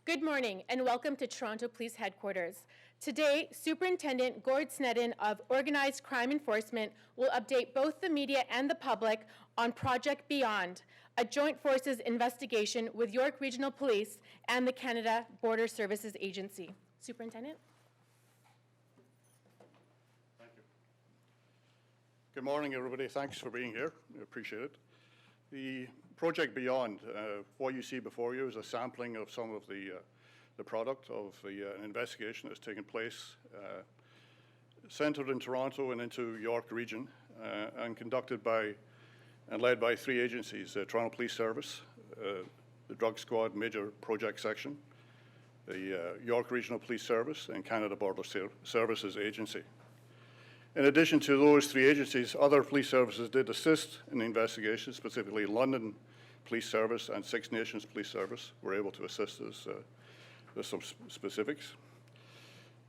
Good morning and welcome to Toronto Police Headquarters. Today, Superintendent Gord Sneddon of Organized Crime Enforcement will update both the media and the public on Project Beyond, a joint forces investigation with York Regional Police and the Canada Border Services Agency. Superintendent? Thank you. Good morning, everybody. Thanks for being here. I appreciate it. The Project Beyond, what you see before you is a sampling of some of the product of an investigation that's taken place centred in Toronto and into York region and conducted by and led by three agencies, the Toronto Police Service, the Drug Squad Major Project Section, the York Regional Police Service, and Canada Border Services Agency. In addition to those three agencies, other police services did assist in the investigation, specifically London Police Service and Six Nations Police Service were able to assist us with some specifics.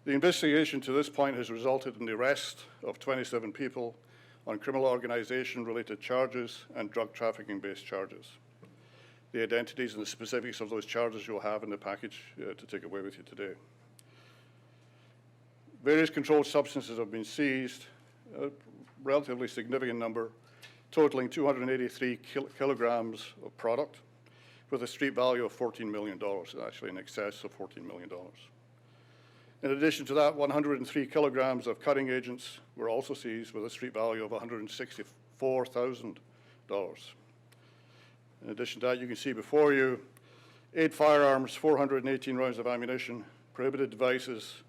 The investigation to this point has resulted in the arrest of 27 people on criminal organization-related charges and drug trafficking-based charges. The identities and the specifics of those charges you'll have in the package to take away with you today. Various controlled substances have been seized, a relatively significant number, totaling 283 kilograms of product with a street value of $14 million, actually in excess of $14 million. In addition to that, 103 kilograms of cutting agents were also seized with a street value of $164,000. In addition to that, you can see before you 8 firearms, 418 rounds of ammunition, prohibited devices,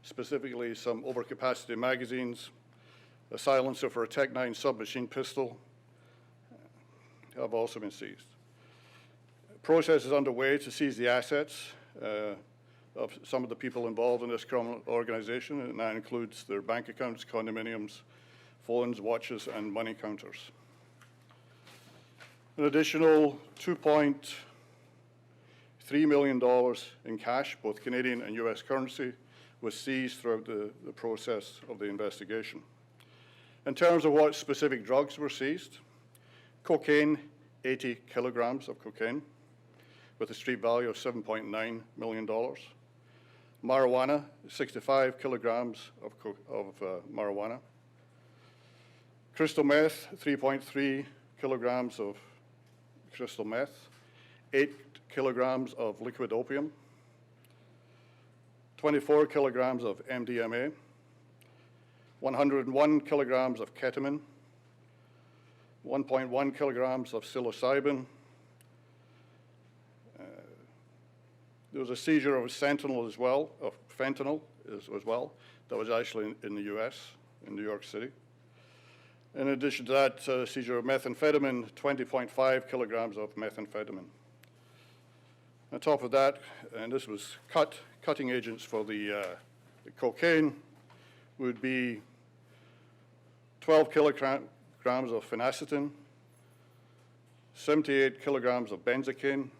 specifically some overcapacity magazines, a silencer for a Tech-9 submachine pistol have also been seized. The process is underway to seize the assets of some of the people involved in this criminal organization, and that includes their bank accounts, condominiums, phones, watches, and money counters. An additional $2.3 million in cash, both Canadian and US currency, was seized throughout the process of the investigation. In terms of what specific drugs were seized, cocaine, 80 kilograms of cocaine with a street value of $7.9 million. Marijuana, 65 kilograms of marijuana. Crystal meth, 3.3 kilograms of crystal meth. 8 kilograms of liquid opium. 24 kilograms of MDMA, 101 kilograms of ketamine, 1.1 kilograms of psilocybin. There was a seizure of fentanyl as well, that was actually in the US, in New York City. In addition to that, seizure of methamphetamine, 20.5 kilograms of methamphetamine. On top of that, and this was cutting agents for the cocaine, would be 12 kilograms of phenacetin, 78 kilograms of benzocaine,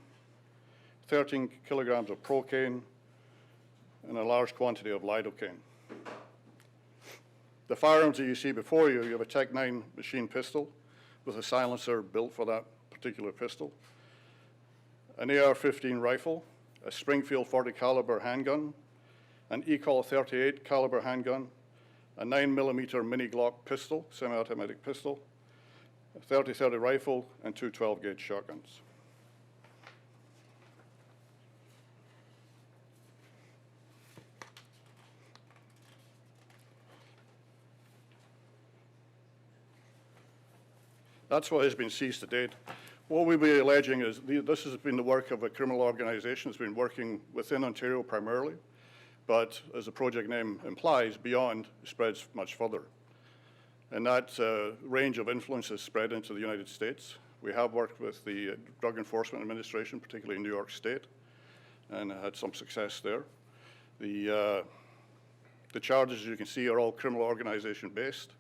13 kilograms of procaine, and a large quantity of lidocaine. The firearms that you see before you, you have a Tech-9 machine pistol with a silencer built for that particular pistol, an AR-15 rifle, a Springfield 40 caliber handgun, an ECOL 38 caliber handgun, a 9mm mini Glock pistol, semi-automatic pistol, a 30-30 rifle, and 2 12-gauge shotguns. That's what has been seized to date. What we'll be alleging is this has been the work of a criminal organization that's been working within Ontario primarily, but as the project name implies, Beyond spreads much further. And that range of influence has spread into the United States. We have worked with the Drug Enforcement Administration, particularly in New York State, and had some success there. The charges, as you can see, are all criminal organization based,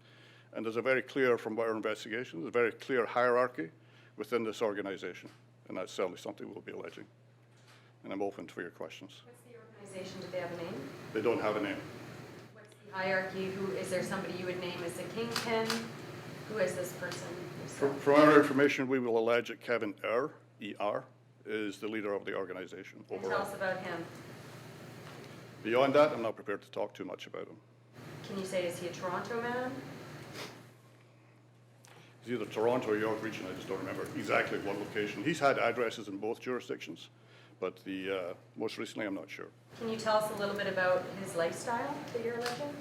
and there's a very clear, from our investigation, there's a very clear hierarchy within this organization, and that's certainly something we'll be alleging. And I'm open for your questions. What's the organization? Do they have a name? They don't have a name. What's the hierarchy? Is there somebody you would name as the kingpin? Who is this person? From our information, we will allege that Kevin E.R., is the leader of the organization And overall. tell us about him. Beyond that, I'm not prepared to talk too much about him. Can you say, is he a Toronto man? He's either Toronto or York Region, I just don't remember exactly what location. He's had addresses in both jurisdictions, but most recently, I'm not sure. Can you tell us a little bit about his lifestyle that you're alleging?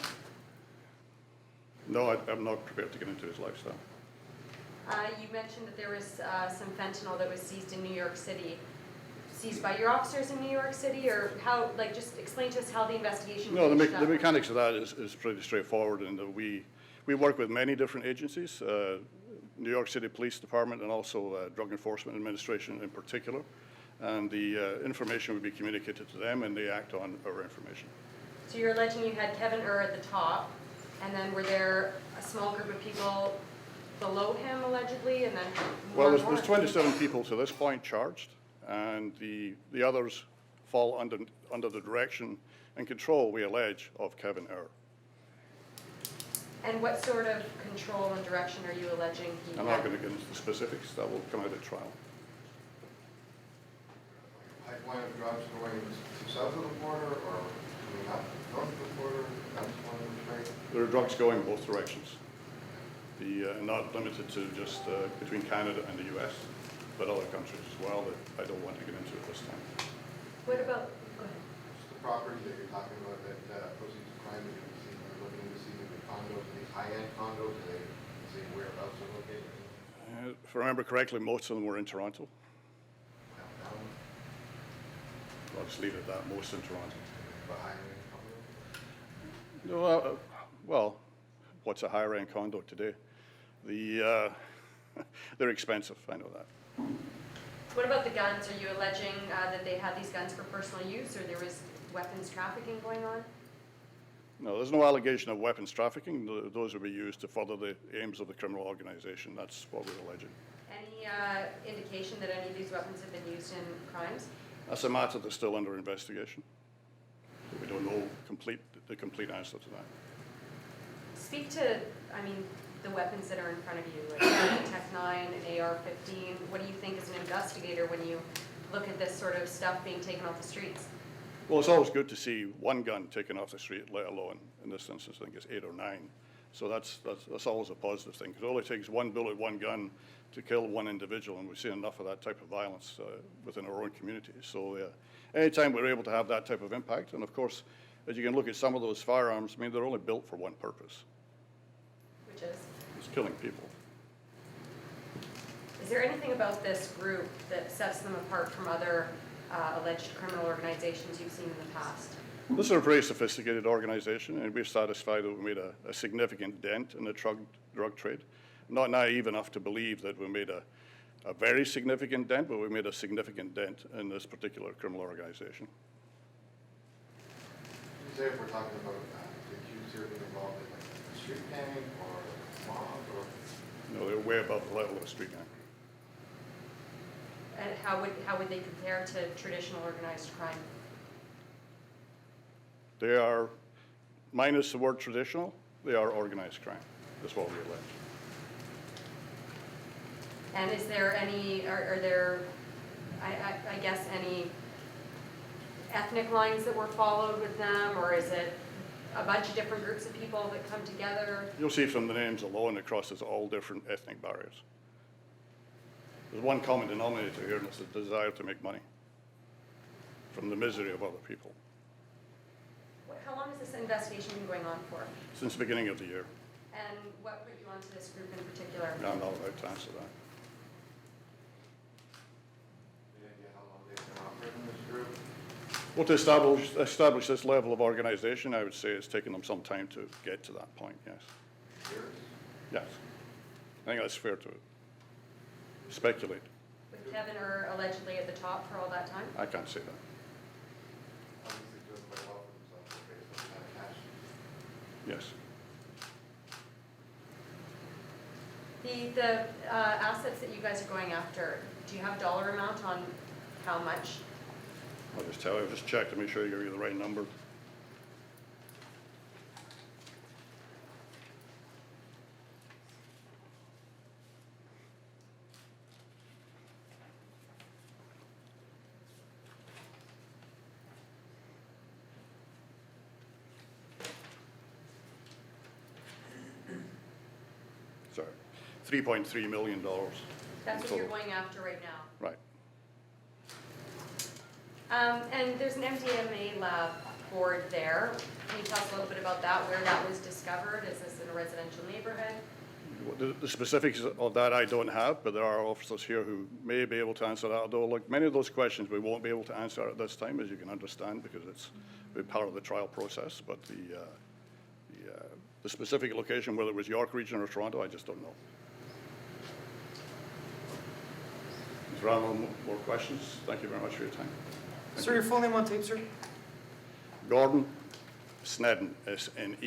No, I'm not prepared to get into his lifestyle. You mentioned that there was some fentanyl that was seized in New York City. Seized by your officers in New York City, or how, like, just explain to us how the investigation No, reached the that. mechanics of that is pretty straightforward in that we work with many different agencies, New York City Police Department and also Drug Enforcement Administration in particular. And the information would be communicated to them and they act on our information. So you're alleging you had Kevin at the top, and then were there a small group of people below him allegedly, and then more Well, and more? there's 27 people to this point charged, and the others fall under the direction and control, we allege, of Kevin Err. And what sort of control and direction are you alleging he I'm had? not going to get into the specifics. That will come out at trial. Pipeline of drugs going south of the border or coming up north of the border? That's one of the trade. There are drugs going both directions. Not limited to just between Canada and the U.S., but other countries as well that I don't want to get into at this time. What about, go ahead. Just the property that you're talking about that proceeds of crime that you can see, we're looking to see the condos, these high-end condos, are they see whereabouts they're located? If I remember correctly, most of them were in Toronto. Downtown, I'll just leave it at that, most in Toronto. but higher-end condos? No, well, what's a higher-end condo today? They're expensive, I know that. What about the guns? Are you alleging that they had these guns for personal use, or there was weapons trafficking going on? No, there's no allegation of weapons trafficking. Those would be used to further the aims of the criminal organization. That's what we're alleging. Any indication that any of these weapons have been used in crimes? That's a matter that's still under investigation. We don't know the complete answer to that. Speak to, I mean, the weapons that are in front of you, like a Tech-9, an AR-15. What do you think as an investigator when you look at this sort of stuff being taken off the streets? Well, it's always good to see one gun taken off the street, let alone, in this instance, I think it's 8 or 9. So that's always a positive thing, because it only takes one bullet, one gun to kill one individual, and we've seen enough of that type of violence within our own community. So anytime we're able to have that type of impact, and of course, as you can look at some of those firearms, I mean, they're only built for one purpose. Which is? It's killing people. Is there anything about this group that sets them apart from other alleged criminal organizations you've seen in the past? This is a very sophisticated organization, and we're satisfied that we made a significant dent in the drug trade. Not naive enough to believe that we made a very significant dent, but we made a significant dent in this particular criminal organization. You say if we're talking about the accused here being involved in like a street gang or mob or? No, they're way above the level of a street gang. And how would they compare to traditional organized crime? They are, minus the word traditional, they are organized crime. That's what we allege. And is there any, are there, I guess, any ethnic lines that were followed with them, or is it a bunch of different groups of people that come together? You'll see from the names alone, it crosses all different ethnic barriers. There's one common denominator here, and it's the desire to make money from the misery of other people. How long has this investigation been going on for? Since the beginning of the year. And what put you onto this group in particular? I'm not allowed to answer that. Any idea how long they've been operating this group? Well, to establish this level of organization, I would say it's taken them some time to get to that point, yes. Years? Yes. I think that's fair to speculate. With Kevin allegedly at the top for all that time? I can't say that. Obviously doing quite well for themselves based on that cash. Yes. The assets that you guys are going after, do you have dollar amount on how much? I'll just tell you, just check to make sure you give you the right number. $3.3 million. That's what in you're total. going after right now. Right. And there's an MDMA lab board there. Can you tell us a little bit about that, where that was discovered? Is this in a residential neighborhood? The specifics of that I don't have, but there are officers here who may be able to answer that. Although, like many of those questions, we won't be able to answer at this time, as you can understand, because it's part of the trial process. But the specific location, whether it was York Region or Toronto, I just don't know. Mr. Brown, no more questions? Thank you very much for your time. Sir, your full name on tape, sir? Gordon Sneddon, Sneddon. And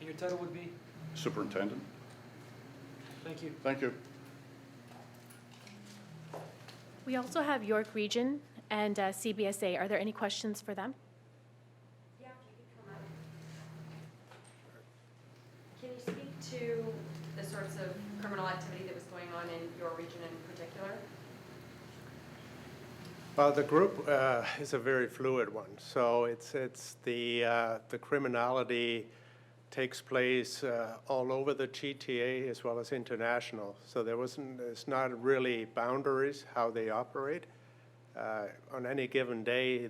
your title would be? Superintendent. Thank you. Thank you. We also have York Region and CBSA. Are there any questions for them? Yeah, if you could come up. Can you speak to the sorts of criminal activity that was going on in your region in particular? Well, the group is a very fluid one. So it's the criminality takes place all over the GTA as well as international. So there's not really boundaries how they operate. On any given day,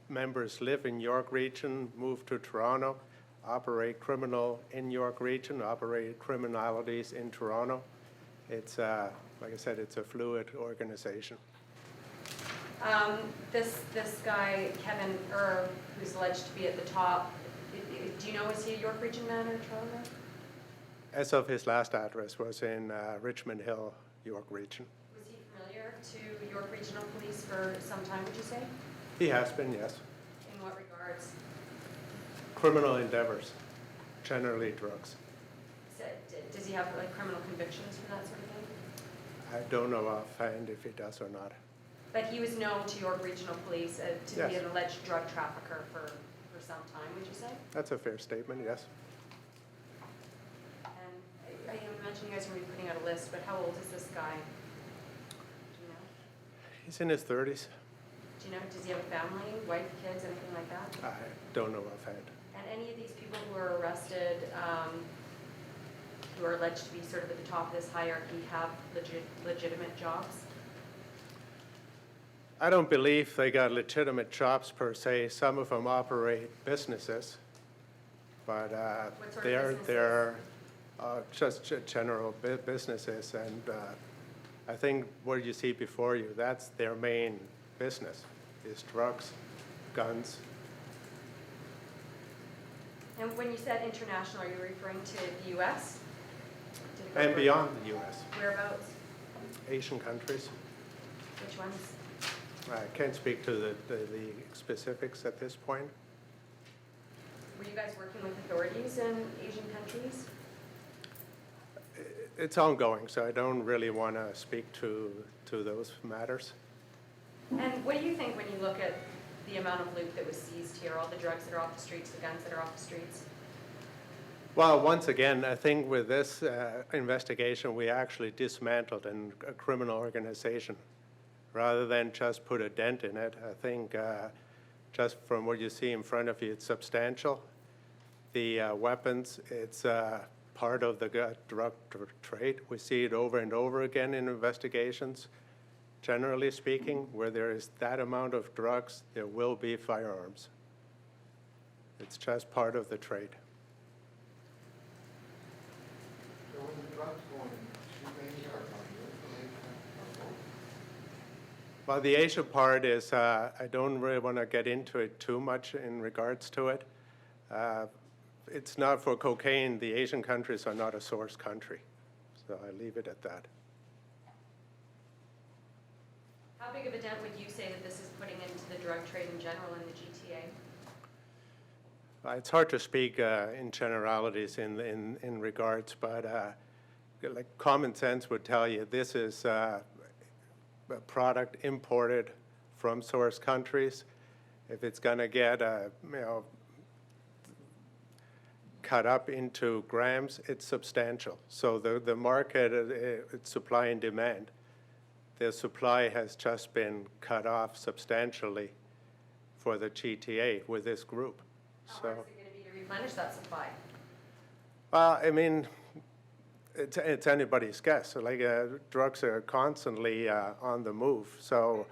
members live in York Region, move to Toronto, operate criminal in York Region, operate criminalities in Toronto. It's like I said, it's a fluid organization. This guy, Kevin Erb, who's alleged to be at the top, do you know, is he a York Region man or Toronto? As of his last address was in Richmond Hill, York Region. Was he familiar to York Regional Police for some time, would you say? He has been, yes. In what regards? Criminal endeavors, generally drugs. Does he have like criminal convictions for that sort of thing? I don't know offhand if he does or not. But he was known to York Regional Police to be Yes. an alleged drug trafficker for some time, would you say? That's a fair statement, yes. And I mentioned you guys are going to be putting out a list, but how old is this guy? Do you know? He's in his 30s. Do you know, does he have a family, wife, kids, anything like that? I don't know offhand. And any of these people who are arrested, who are alleged to be sort of at the top of this hierarchy, have legitimate jobs? I don't believe they got legitimate jobs per se. Some of them operate businesses, but What sort of they're just general businesses. And I think what you see before you, that's their main business, is drugs, guns. And when you said international, are you referring to the U.S.? And beyond the U.S., Whereabouts? Asian countries. Which ones? I can't speak to the specifics at this point. Were you guys working with authorities in Asian countries? It's ongoing, so I don't really want to speak to those matters. And what do you think when you look at the amount of loot that was seized here, all the drugs that are off the streets, the guns that are off the streets? Well, once again, I think with this investigation, we actually dismantled a criminal organization. Rather than just put a dent in it, I think just from what you see in front of you, it's substantial. The weapons, it's part of the drug trade. We see it over and over again in investigations. Generally speaking, where there is that amount of drugs, there will be firearms. It's just part of the trade. So when the drugs go in, should they are Well, the Asia part is, I don't really want to get into it too much in regards to it. It's not for cocaine. The Asian countries are not a source country. So I leave it at that. How big of a dent would you say that this is putting into the drug trade in general in the GTA? It's hard to speak in generalities in regards, but like common sense would tell you this is a product imported from source countries. If it's going to get cut up into grams, it's substantial. So the market, it's supply and demand. The supply has just been cut off substantially for the GTA with this group. How hard is it going to be to replenish that supply? Well, I mean, it's anybody's guess. So, like, drugs are constantly on the move. So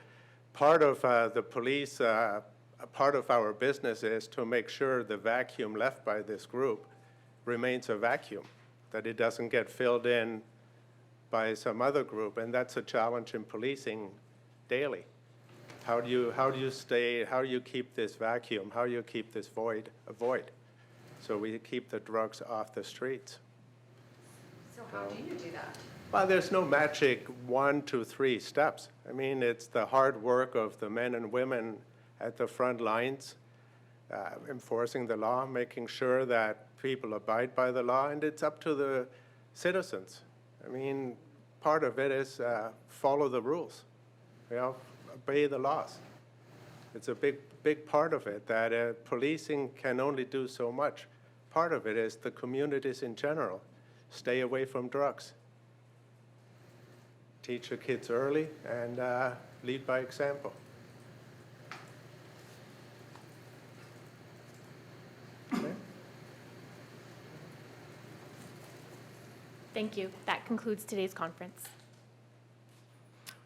part of the police, part of our business is to make sure the vacuum left by this group remains a vacuum, that it doesn't get filled in by some other group. And that's a challenge in policing daily. How do you keep this vacuum? How do you keep this void a void? So we keep the drugs off the streets. So how do you do that? Well, there's no magic 1, 2, 3 steps. I mean, it's the hard work of the men and women at the front lines, enforcing the law, making sure that people abide by the law, and it's up to the citizens. I mean, part of it is follow the rules, obey the laws. It's a big part of it that policing can only do so much. Part of it is the communities in general. Stay away from drugs. Teach your kids early and lead by example. Okay. Thank you. That concludes today's conference.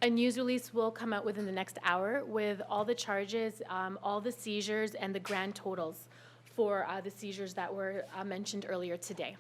A news release will come out within the next hour with all the charges, all the seizures, and the grand totals for the seizures that were mentioned earlier today.